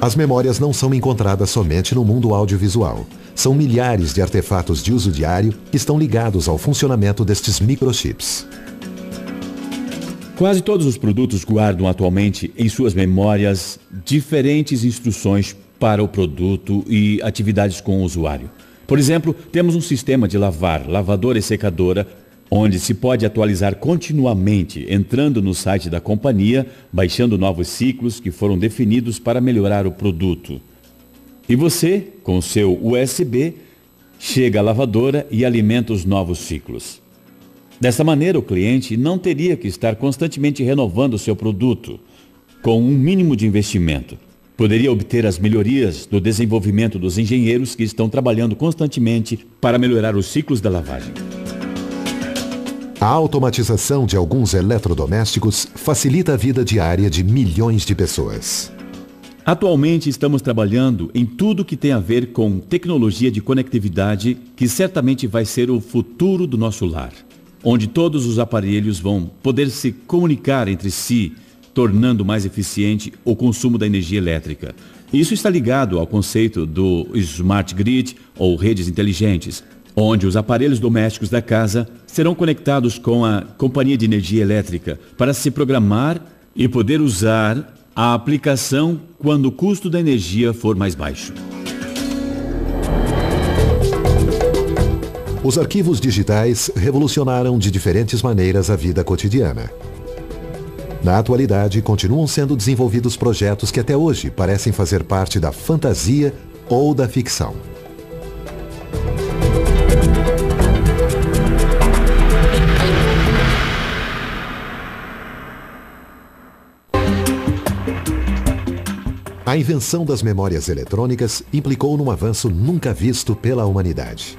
S1: As memórias não são encontradas somente no mundo audiovisual. São milhares de artefatos de uso diário que estão ligados ao funcionamento destes microchips.
S8: Quase todos os produtos guardam atualmente em suas memórias diferentes instruções para o produto e atividades com o usuário. Por exemplo, temos um sistema de lavar, lavadora e secadora, onde se pode atualizar continuamente, entrando no site da companhia, baixando novos ciclos que foram definidos para melhorar o produto. E você, com o seu USB, chega à lavadora e alimenta os novos ciclos. Dessa maneira, o cliente não teria que estar constantemente renovando o seu produto, com um mínimo de investimento. Poderia obter as melhorias do desenvolvimento dos engenheiros que estão trabalhando constantemente para melhorar os ciclos da lavagem.
S1: A automatização de alguns eletrodomésticos facilita a vida diária de milhões de pessoas.
S8: Atualmente estamos trabalhando em tudo que tem a ver com tecnologia de conectividade, que certamente vai ser o futuro do nosso lar, onde todos os aparelhos vão poder se comunicar entre si, tornando mais eficiente o consumo da energia elétrica. Isso está ligado ao conceito do Smart Grid ou redes inteligentes, onde os aparelhos domésticos da casa serão conectados com a companhia de energia elétrica para se programar e poder usar a aplicação quando o custo da energia for mais baixo.
S1: Os arquivos digitais revolucionaram de diferentes maneiras a vida cotidiana. Na atualidade, continuam sendo desenvolvidos projetos que até hoje parecem fazer parte da fantasia ou da ficção. A invenção das memórias eletrônicas implicou num avanço nunca visto pela humanidade.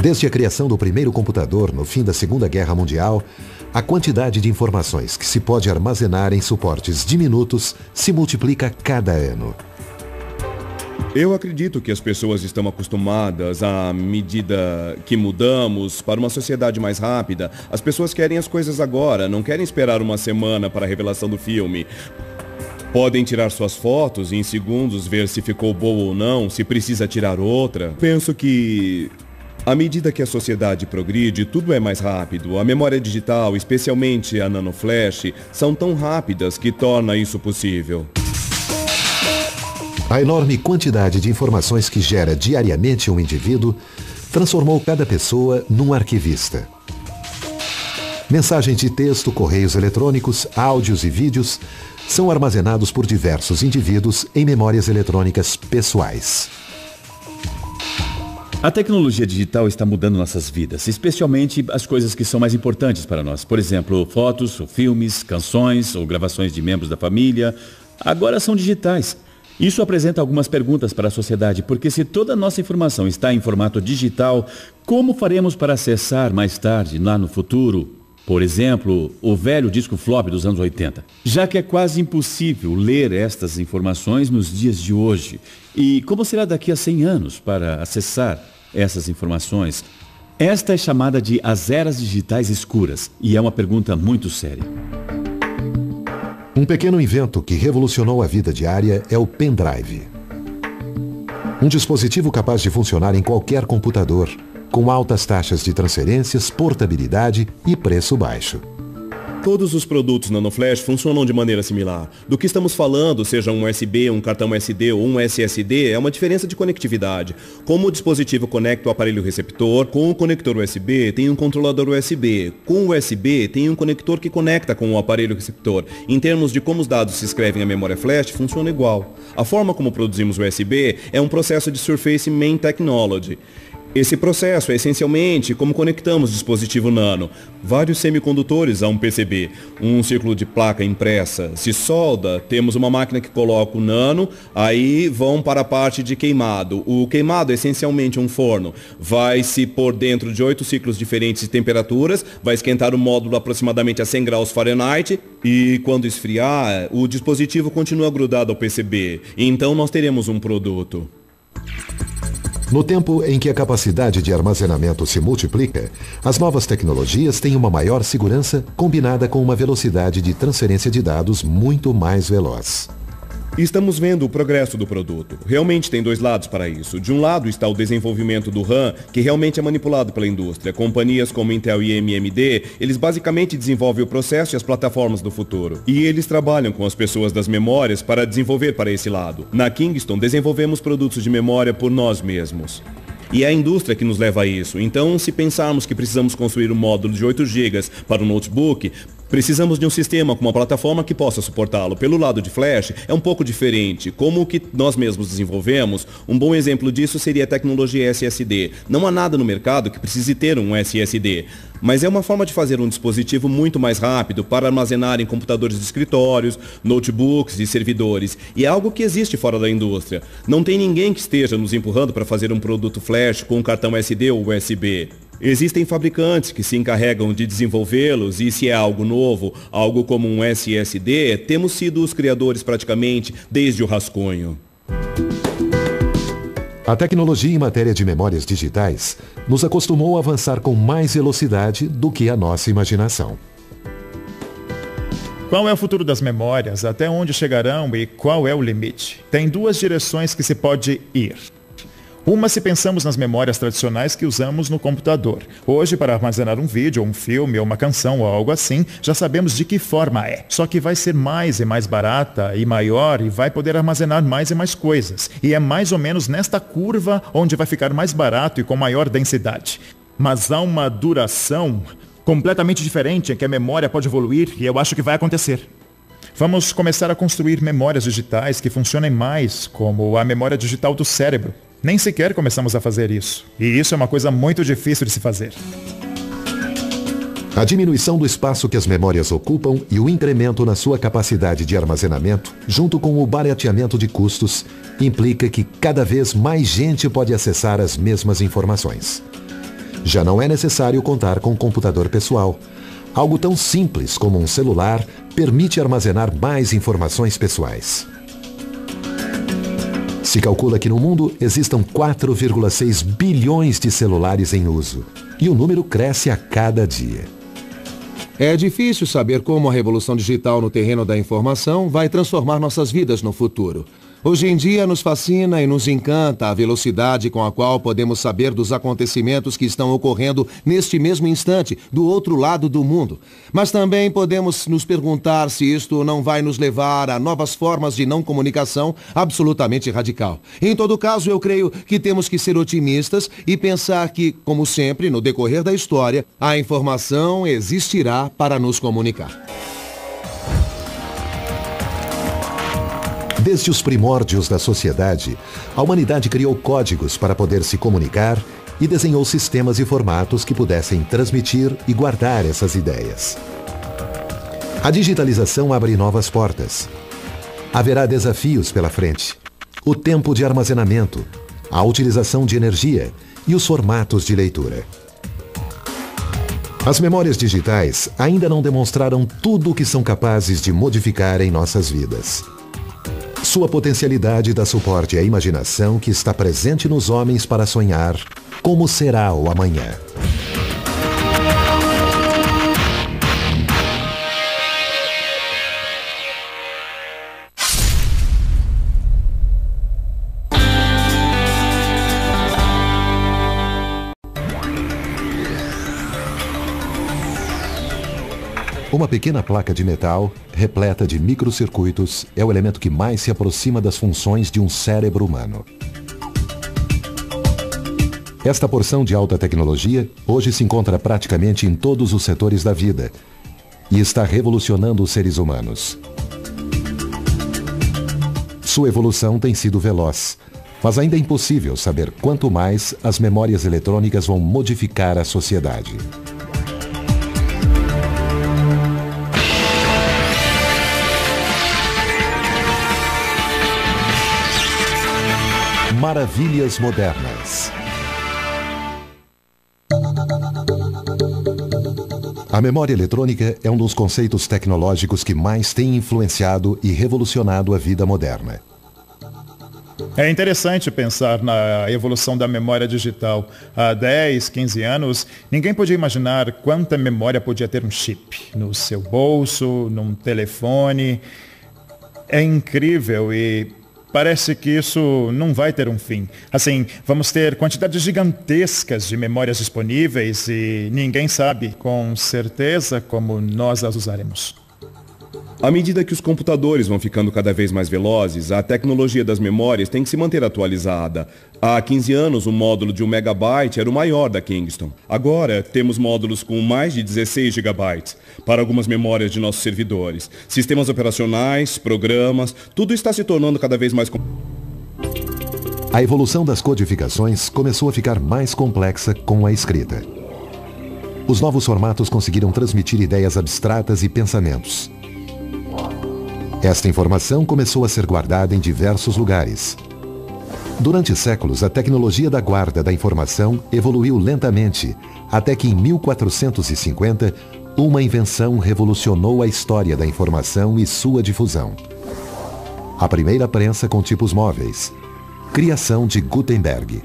S1: Desde a criação do primeiro computador no fim da Segunda Guerra Mundial, a quantidade de informações que se pode armazenar em suportes diminutos se multiplica a cada ano.
S3: Eu acredito que as pessoas estão acostumadas, à medida que mudamos para uma sociedade mais rápida. As pessoas querem as coisas agora, não querem esperar uma semana para a revelação do filme. Podem tirar suas fotos e em segundos ver se ficou boa ou não, se precisa tirar outra. Penso que, à medida que a sociedade progride, tudo é mais rápido. A memória digital, especialmente a nanoflash, são tão rápidas que torna isso possível.
S1: A enorme quantidade de informações que gera diariamente um indivíduo transformou cada pessoa num arquivista. Mensagens de texto, correios eletrônicos, áudios e vídeos são armazenados por diversos indivíduos em memórias eletrônicas pessoais.
S8: A tecnologia digital está mudando nossas vidas, especialmente as coisas que são mais importantes para nós. Por exemplo, fotos, ou filmes, canções ou gravações de membros da família, agora são digitais. Isso apresenta algumas perguntas para a sociedade, porque se toda a nossa informação está em formato digital, como faremos para acessar mais tarde, lá no futuro, por exemplo, o velho disco flop dos anos 80? Já que é quase impossível ler estas informações nos dias de hoje. E como será daqui a 100 anos para acessar essas informações? Esta é chamada de as eras digitais escuras, e é uma pergunta muito séria.
S1: Um pequeno invento que revolucionou a vida diária é o pendrive. Um dispositivo capaz de funcionar em qualquer computador, com altas taxas de transferências, portabilidade e preço baixo.
S3: Todos os produtos nanoflash funcionam de maneira similar. Do que estamos falando, seja um USB, um cartão SD ou um SSD, é uma diferença de conectividade. Como o dispositivo conecta o aparelho receptor, com o conector USB tem um controlador USB. Com o USB tem um conector que conecta com o aparelho receptor. Em termos de como os dados se escrevem à memória flash, funciona igual. A forma como produzimos o USB é um processo de Surface Main Technology. Esse processo é essencialmente como conectamos o dispositivo nano. Vários semicondutores a um PCB, um círculo de placa impressa. Se solda, temos uma máquina que coloca o nano, aí vão para a parte de queimado. O queimado é essencialmente um forno. Vai se pôr dentro de 8 ciclos diferentes de temperaturas, vai esquentar o módulo aproximadamente a 100 graus Fahrenheit e quando esfriar, o dispositivo continua grudado ao PCB. Então nós teremos um produto.
S1: No tempo em que a capacidade de armazenamento se multiplica, as novas tecnologias têm uma maior segurança combinada com uma velocidade de transferência de dados muito mais veloz.
S3: Estamos vendo o progresso do produto. Realmente tem dois lados para isso. De um lado está o desenvolvimento do RAM, que realmente é manipulado pela indústria. Companhias como Intel e AMD, eles basicamente desenvolvem o processo e as plataformas do futuro. E eles trabalham com as pessoas das memórias para desenvolver para esse lado. Na Kingston, desenvolvemos produtos de memória por nós mesmos. E é a indústria que nos leva a isso. Então, se pensarmos que precisamos construir um módulo de 8 GB para um notebook, precisamos de um sistema com uma plataforma que possa suportá-lo. Pelo lado de flash, é um pouco diferente. Como o que nós mesmos desenvolvemos, um bom exemplo disso seria a tecnologia SSD. Não há nada no mercado que precise ter um SSD, mas é uma forma de fazer um dispositivo muito mais rápido para armazenar em computadores de escritórios, notebooks e servidores. E é algo que existe fora da indústria. Não tem ninguém que esteja nos empurrando para fazer um produto flash com um cartão SD ou USB. Existem fabricantes que se encarregam de desenvolvê-los e se é algo novo, algo como um SSD, temos sido os criadores praticamente desde o rascunho.
S1: A tecnologia em matéria de memórias digitais nos acostumou a avançar com mais velocidade do que a nossa imaginação.
S2: Qual é o futuro das memórias? Até onde chegarão e qual é o limite? Tem duas direções que se pode ir. Uma, se pensamos nas memórias tradicionais que usamos no computador. Hoje, para armazenar um vídeo, ou um filme, ou uma canção, ou algo assim, já sabemos de que forma é. Só que vai ser mais e mais barata e maior e vai poder armazenar mais e mais coisas. E é mais ou menos nesta curva onde vai ficar mais barato e com maior densidade. Mas há uma duração completamente diferente em que a memória pode evoluir e eu acho que vai acontecer. Vamos começar a construir memórias digitais que funcionem mais como a memória digital do cérebro. Nem sequer começamos a fazer isso. E isso é uma coisa muito difícil de se fazer.
S1: A diminuição do espaço que as memórias ocupam e o incremento na sua capacidade de armazenamento, junto com o barateamento de custos, implica que cada vez mais gente pode acessar as mesmas informações. Já não é necessário contar com um computador pessoal. Algo tão simples como um celular permite armazenar mais informações pessoais. Se calcula que no mundo existam 4,6 bilhões de celulares em uso. E o número cresce a cada dia.
S7: É difícil saber como a revolução digital no terreno da informação vai transformar nossas vidas no futuro. Hoje em dia nos fascina e nos encanta a velocidade com a qual podemos saber dos acontecimentos que estão ocorrendo neste mesmo instante, do outro lado do mundo. Mas também podemos nos perguntar se isto não vai nos levar a novas formas de não comunicação absolutamente radical. Em todo caso, eu creio que temos que ser otimistas e pensar que, como sempre, no decorrer da história, a informação existirá para nos comunicar.
S1: Desde os primórdios da sociedade, a humanidade criou códigos para poder se comunicar e desenhou sistemas e formatos que pudessem transmitir e guardar essas ideias. A digitalização abre novas portas. Haverá desafios pela frente. O tempo de armazenamento, a utilização de energia e os formatos de leitura. As memórias digitais ainda não demonstraram tudo o que são capazes de modificar em nossas vidas. Sua potencialidade dá suporte à imaginação que está presente nos homens para sonhar como será o amanhã. Uma pequena placa de metal, repleta de microcircuitos, é o elemento que mais se aproxima das funções de um cérebro humano. Esta porção de alta tecnologia hoje se encontra praticamente em todos os setores da vida e está revolucionando os seres humanos. Sua evolução tem sido veloz, mas ainda é impossível saber quanto mais as memórias eletrônicas vão modificar a sociedade. Maravilhas modernas. A memória eletrônica é um dos conceitos tecnológicos que mais tem influenciado e revolucionado a vida moderna.
S2: É interessante pensar na evolução da memória digital. Há 10, 15 anos, ninguém podia imaginar quanta memória podia ter um chip no seu bolso, num telefone. É incrível e parece que isso não vai ter um fim. Assim, vamos ter quantidades gigantescas de memórias disponíveis e ninguém sabe com certeza como nós as usaremos.
S3: À medida que os computadores vão ficando cada vez mais velozes, a tecnologia das memórias tem que se manter atualizada. Há 15 anos, o módulo de 1 megabyte era o maior da Kingston. Agora, temos módulos com mais de 16 gigabytes para algumas memórias de nossos servidores. Sistemas operacionais, programas, tudo está se tornando cada vez mais...
S1: A evolução das codificações começou a ficar mais complexa com a escrita. Os novos formatos conseguiram transmitir ideias abstratas e pensamentos. Esta informação começou a ser guardada em diversos lugares. Durante séculos, a tecnologia da guarda da informação evoluiu lentamente, até que em 1450, uma invenção revolucionou a história da informação e sua difusão. A primeira prensa com tipos móveis. Criação de Gutenberg.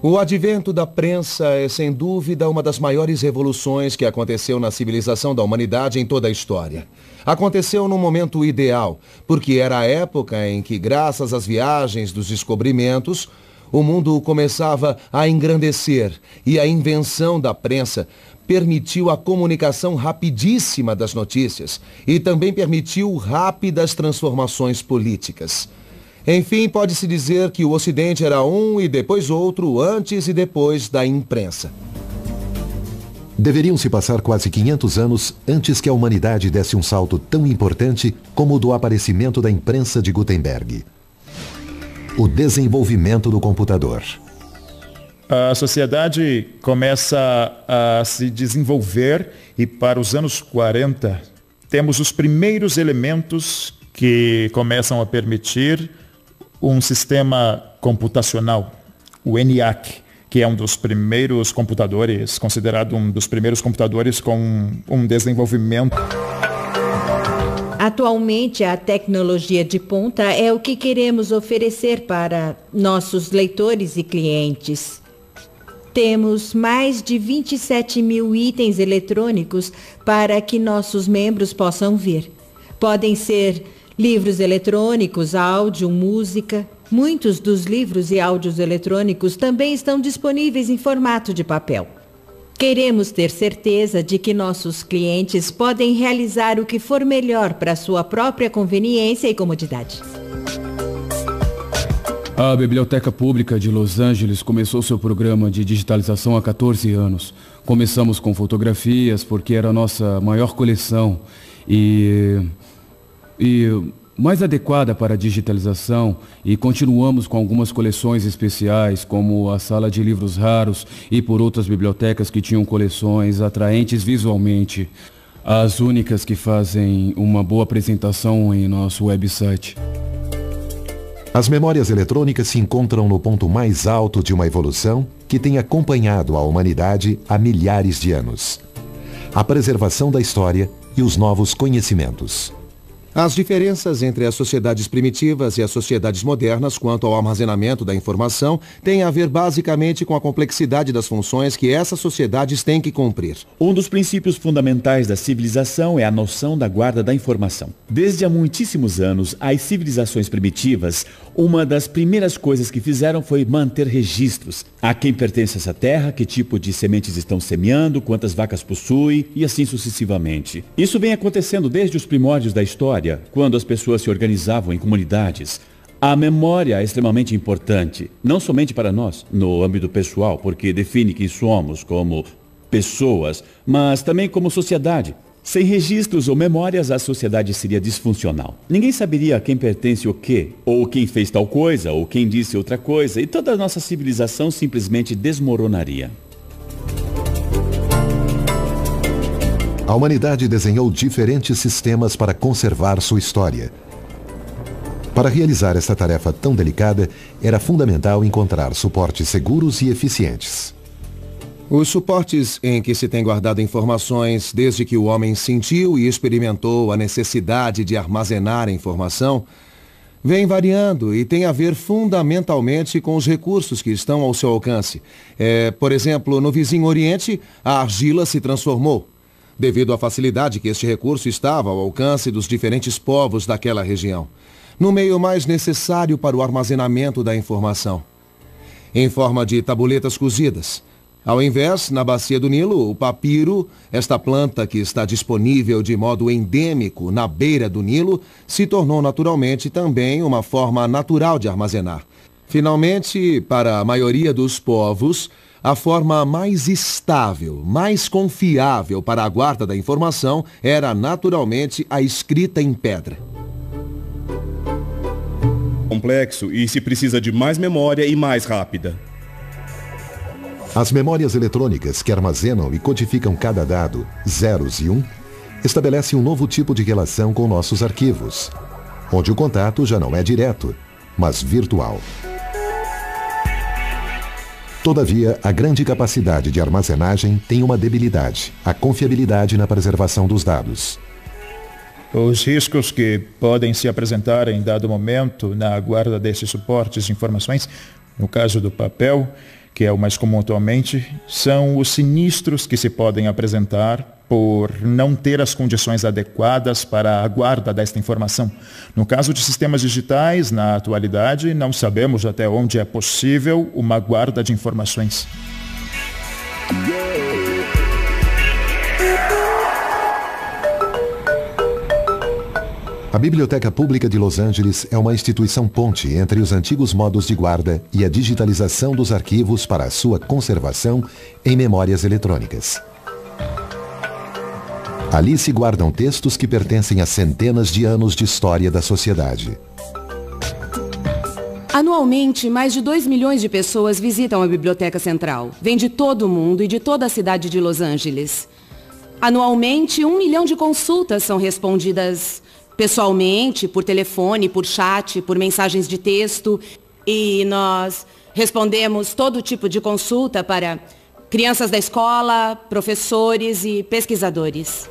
S7: O advento da prensa é, sem dúvida, uma das maiores revoluções que aconteceu na civilização da humanidade em toda a história. Aconteceu num momento ideal, porque era a época em que, graças às viagens dos descobrimentos, o mundo começava a engrandecer e a invenção da prensa permitiu a comunicação rapidíssima das notícias e também permitiu rápidas transformações políticas. Enfim, pode-se dizer que o Ocidente era um e depois outro, antes e depois da imprensa.
S1: Deveriam se passar quase 500 anos antes que a humanidade desse um salto tão importante como o do aparecimento da imprensa de Gutenberg. O desenvolvimento do computador.
S2: A sociedade começa a se desenvolver e para os anos 40 temos os primeiros elementos que começam a permitir um sistema computacional, o ENIAC, que é um dos primeiros computadores, considerado um dos primeiros computadores com um desenvolvimento.
S5: Atualmente, a tecnologia de ponta é o que queremos oferecer para nossos leitores e clientes. Temos mais de 27 mil itens eletrônicos para que nossos membros possam ver. Podem ser livros eletrônicos, áudio, música. Muitos dos livros e áudios eletrônicos também estão disponíveis em formato de papel. Queremos ter certeza de que nossos clientes podem realizar o que for melhor para sua própria conveniência e comodidade.
S6: A Biblioteca Pública de Los Angeles começou seu programa de digitalização há 14 anos. Começamos com fotografias porque era a nossa maior coleção e mais adequada para a digitalização, e continuamos com algumas coleções especiais, como a Sala de Livros Raros e por outras bibliotecas que tinham coleções atraentes visualmente, as únicas que fazem uma boa apresentação em nosso website.
S1: As memórias eletrônicas se encontram no ponto mais alto de uma evolução que tem acompanhado a humanidade há milhares de anos. A preservação da história e os novos conhecimentos.
S7: As diferenças entre as sociedades primitivas e as sociedades modernas quanto ao armazenamento da informação têm a ver basicamente com a complexidade das funções que essas sociedades têm que cumprir.
S8: Um dos princípios fundamentais da civilização é a noção da guarda da informação. Desde há muitíssimos anos, as civilizações primitivas, uma das primeiras coisas que fizeram foi manter registros. A quem pertence essa terra, que tipo de sementes estão semeando, quantas vacas possui e assim sucessivamente. Isso vem acontecendo desde os primórdios da história, quando as pessoas se organizavam em comunidades. A memória é extremamente importante, não somente para nós, no âmbito pessoal, porque define quem somos como pessoas, mas também como sociedade. Sem registros ou memórias, a sociedade seria disfuncional. Ninguém saberia a quem pertence o quê, ou quem fez tal coisa, ou quem disse outra coisa, e toda a nossa civilização simplesmente desmoronaria.
S1: A humanidade desenhou diferentes sistemas para conservar sua história. Para realizar esta tarefa tão delicada, era fundamental encontrar suportes seguros e eficientes.
S7: Os suportes em que se tem guardado informações desde que o homem sentiu e experimentou a necessidade de armazenar a informação vem variando e tem a ver fundamentalmente com os recursos que estão ao seu alcance. Por exemplo, no vizinho Oriente, a argila se transformou, devido à facilidade que este recurso estava ao alcance dos diferentes povos daquela região, no meio mais necessário para o armazenamento da informação, em forma de tabuletas cozidas. Ao invés, na bacia do Nilo, o papiro, esta planta que está disponível de modo endêmico na beira do Nilo, se tornou naturalmente também uma forma natural de armazenar. Finalmente, para a maioria dos povos, a forma mais estável, mais confiável para a guarda da informação era naturalmente a escrita em pedra.
S3: Complexo e se precisa de mais memória e mais rápida.
S1: As memórias eletrônicas que armazenam e codificam cada dado, zeros e estabelecem um novo tipo de relação com nossos arquivos, onde o contato já não é direto, mas virtual. Todavia, a grande capacidade de armazenagem tem uma debilidade, a confiabilidade na preservação dos dados.
S2: Os riscos que podem se apresentar em dado momento na guarda desses suportes de informações, no caso do papel, que é o mais comum atualmente, são os sinistros que se podem apresentar por não ter as condições adequadas para a guarda desta informação. No caso de sistemas digitais, na atualidade, não sabemos até onde é possível uma guarda de informações.
S1: A Biblioteca Pública de Los Angeles é uma instituição ponte entre os antigos modos de guarda e a digitalização dos arquivos para a sua conservação em memórias eletrônicas. Ali se guardam textos que pertencem a centenas de anos de história da sociedade.
S4: Anualmente, mais de 2 milhões de pessoas visitam a Biblioteca Central. Vem de todo o mundo e de toda a cidade de Los Angeles. Anualmente, 1 milhão de consultas são respondidas pessoalmente, por telefone, por chat, por mensagens de texto. E nós respondemos todo tipo de consulta para crianças da escola, professores e pesquisadores.